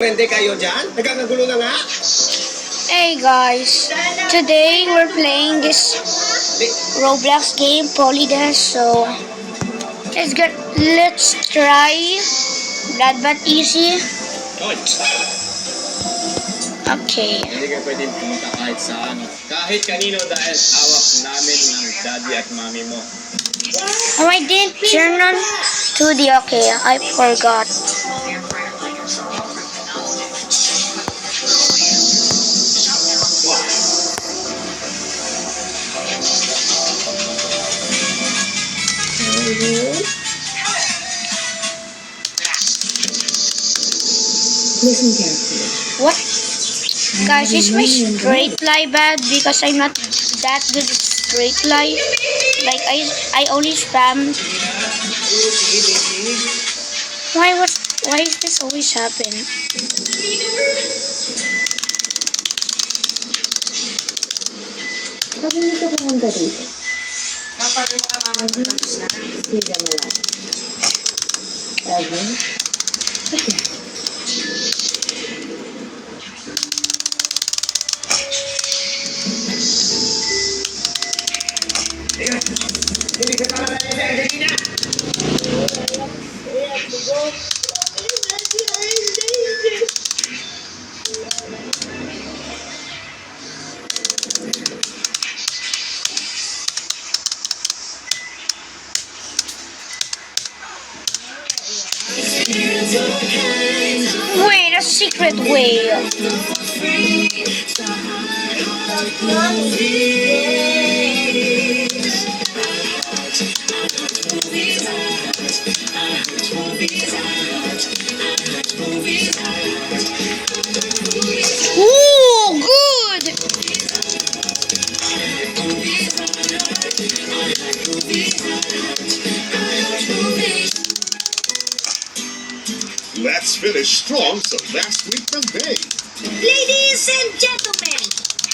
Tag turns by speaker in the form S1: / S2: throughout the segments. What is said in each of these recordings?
S1: Pwede kayo dyan? Nagkakagulo na nga?
S2: Hey guys, today we're playing this Roblox game, Polydesk. So let's try that but easy. Okay.
S3: Hindi ka pwedeng pumunta kahit kanino dahil hawak namin ng daddy at mommy mo.
S2: Oh, I didn't turn on to the okay. I forgot.
S4: Listen carefully.
S2: What? Guys, is my straight lie bad? Because I'm not that good at straight lie. Like I only spam. Why is this always happen?
S4: Pag hindi ka pumunta dito, hindi ka malaki. Evan? Okay.
S1: Hindi ka talaga na sa Argentina!
S2: Wait, a secret way. Ooh, good.
S5: Let's finish strong sa last week ng May.
S6: Ladies and gentlemen,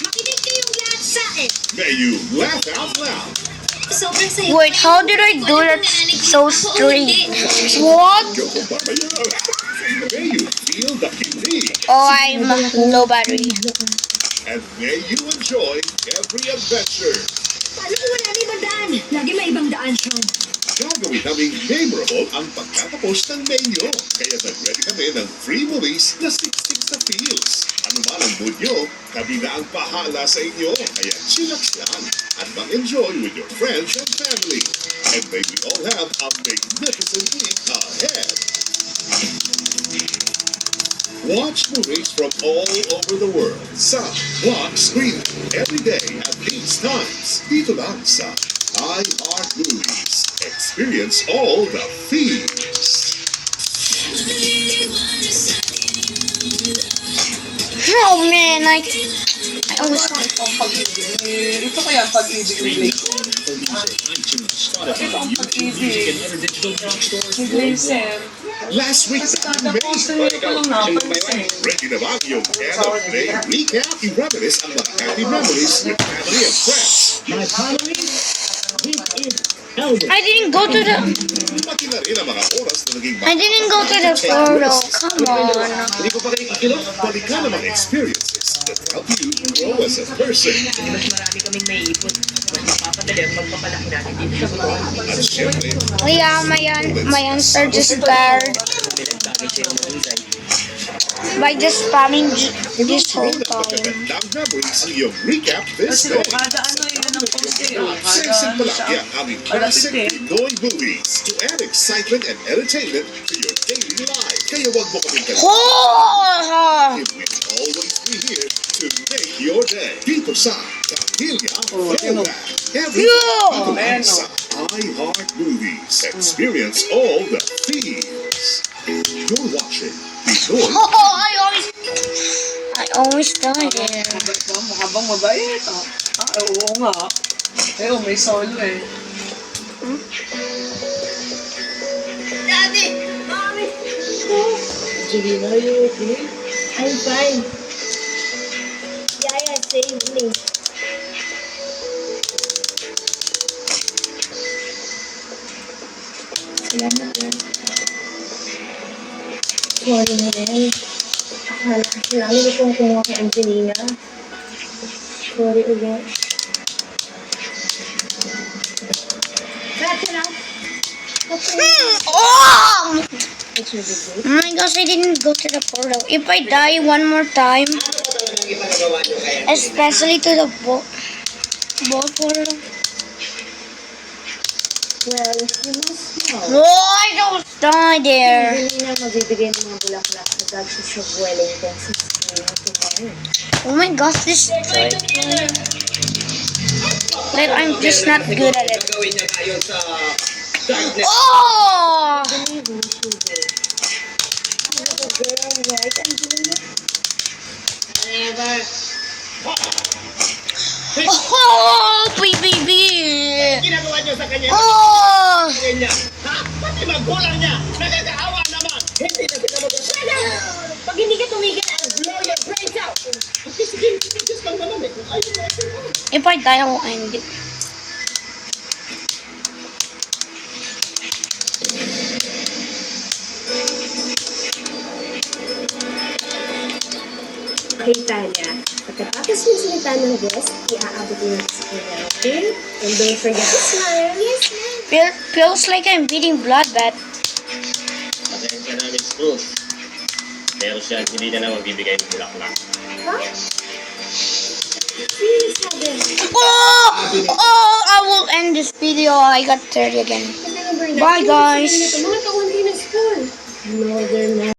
S6: makinig kayong lahat sa akin.
S5: May you laugh out loud.
S6: Sobrang saya.
S2: Wait, how did I do that so straight? What?
S5: Go mamaya. May you feel the kilig.
S2: Oh, I'm low battery.
S5: And may you enjoy every adventure.
S6: Paano kung wala na ibang daan? Lagi may ibang daan, Sean.
S5: Gagawin naming memorable ang pagtatapos ng menu. Kaya nag-ready kami ng free movies na siksik sa feels. Ano man ang mood nyo, kami na ang pahala sa inyo. Kaya chillax lang at mag-enjoy with your friends and family. And may we all have a magnificent week ahead. Watch movies from all over the world sa Block Screen every day at these times. Dito lang sa iHeartMovies. Experience all the feels.
S2: Oh man, I always
S7: Ito kaya ang pag-ibig ni Glazen.
S5: Last week
S7: Kasi
S5: na
S7: kada post na nyo ko lang napansin.
S5: ready na ba yung end of May recap? I-reminisce ang mga happy memories with family and friends.
S2: I didn't go to the
S5: Pati na rin ang mga oras na naging
S2: I didn't go to the photo. Come on.
S1: Hindi ko pa kayo kikilok?
S5: balikan ang mga experiences that help you grow as a person.
S8: Mas marami kaming maiipon. Mas mapapadali ang pagpapalaki natin dito sa buhay.
S5: At syempre,
S2: Oh yeah, my answer just bad
S8: Pinagdamit siya yung mahusay.
S2: by just spamming this whole
S5: ng
S2: time.
S5: magagandang memories ang iyong recap this
S7: Kasi
S5: day.
S7: kada ano yun ang post eh.
S5: Sexy
S7: Kada
S5: palaki ang aming classic
S7: Malapit eh.
S5: Pinoy movies to add excitement and entertainment to your daily life. Kaya wag mo kaming
S2: Oh!
S5: We will always be here to make your day. Dito sa Kapilya Throwback. Every
S2: Yeah!
S5: man sa iHeartMovies. Experience all the feels. You're watching Pinoy.
S2: Oh, I always die there.
S7: Mukha bang mabait? Oo nga. Eh, may solo eh.
S6: Daddy! Mommy!
S4: Angelina, are you okay?
S6: I'm fine. Yaya saved me.
S4: Salamat yan. Sorry na rin. Kailangan ko pong kumuha kay Angelina. Sorry ulit.
S6: Kaya lang.
S2: Oh!
S4: It's really good.
S2: Oh my gosh, I didn't go to the portal. If I die one more time,
S1: Ano ba talagang ipinagawa niyo kay Angelina?
S2: especially to the ball portal.
S4: Well, you must know.
S2: No, I don't die there.
S4: Angelina magbibigay ng mga bulaklak sa Duchess of Wellington sa school na tumayo.
S2: Oh my gosh, this like I'm just not good at it.
S1: Gagawin niya tayo sa darkness.
S2: Oh!
S4: Sugar. I'm a girl, right, Angelina?
S2: Oh, baby.
S1: Ginagawa niyo sa kanya.
S2: Oh!
S1: Niya. Ha? Pati magulang niya. Nakakaawa naman. Hindi na kita mag-asala.
S6: Pag hindi ka tumigil, I'll blow your brains out.
S1: Sige, just lang naman eh. Kung ayaw mo, ayaw mo.
S2: If I die, I will end it.
S4: Okay, Tanya. Pagkatapos yung salita ng guest, i-aabutin natin sa kanya, okay? And don't forget to smile. Yes, ma'am.
S2: Feels like I'm beating bloodbath.
S3: Pasensya na, Miss Cruz. Pero siya hindi na magbibigay ng bulaklak.
S4: Really sabi.
S2: Oh! Oh! I will end this video. I got 30 again. Bye, guys.
S4: Mga kaunti na school. No, they're not.